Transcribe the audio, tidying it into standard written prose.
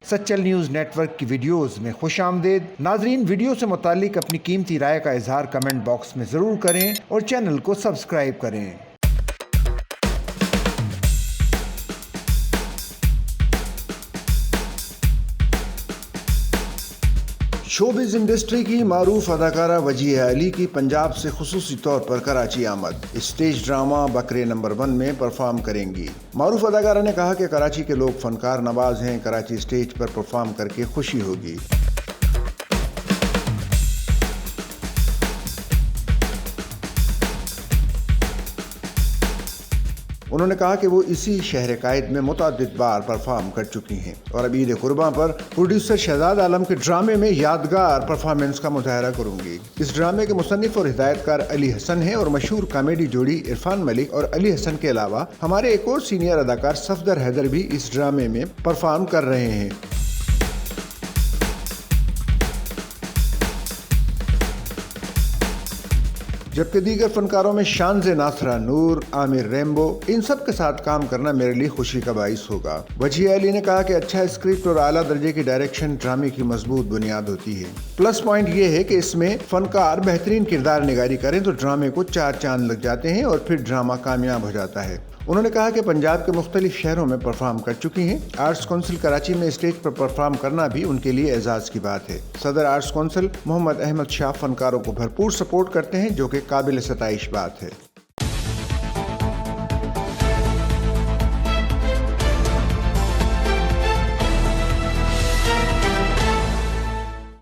Sachal news net work کی videos میں خوش آمدید۔ ناظرین، ویڈیو سے متعلق اپنی قیمتی رائے کا اظہار کمنٹ باکس میں ضرور کریں اور چینل کو سبسکرائب کریں۔ شوبز انڈسٹری کی معروف اداکارہ وجیہہ علی کی پنجاب سے خصوصی طور پر کراچی آمد۔ اسٹیج ڈرامہ بکرے نمبر 1 میں پرفارم کریں گی۔ معروف اداکارہ نے کہا کہ کراچی کے لوگ فنکار نواز ہیں، کراچی اسٹیج پر پرفارم کر کے خوشی ہوگی۔ انہوں نے کہا کہ وہ اسی شہر قائد میں متعدد بار پرفارم کر چکی ہیں اور اب عید قرباں پر پروڈیوسر شہزاد عالم کے ڈرامے میں یادگار پرفارمنس کا مظاہرہ کروں گی۔ اس ڈرامے کے مصنف اور ہدایت کار علی حسن ہیں اور مشہور کامیڈی جوڑی عرفان ملک اور علی حسن کے علاوہ ہمارے ایک اور سینئر اداکار صفدر حیدر بھی اس ڈرامے میں پرفارم کر رہے ہیں۔ جبکہ دیگر فنکاروں میں شانز ناصرہ نور، عامر ریمبو، ان سب کے ساتھ کام کرنا میرے لیے خوشی کا باعث ہوگا۔ وجیہہ علی نے کہا کہ اچھا اسکرپٹ اور اعلیٰ درجے کی ڈائریکشن ڈرامے کی مضبوط بنیاد ہوتی ہے۔ پلس پوائنٹ یہ ہے کہ اس میں فنکار بہترین کردار نگاری کریں تو ڈرامے کو 4 چاند لگ جاتے ہیں اور پھر ڈرامہ کامیاب ہو جاتا ہے۔ انہوں نے کہا کہ پنجاب کے مختلف شہروں میں پرفارم کر چکی ہیں۔ آرٹس کونسل کراچی میں اسٹیج پر پرفارم کرنا بھی ان کے لیے اعزاز کی بات ہے۔ صدر آرٹس کونسل محمد احمد شاہ فنکاروں کو بھرپور سپورٹ کرتے ہیں، جو کہ قابل ستائش بات ہے۔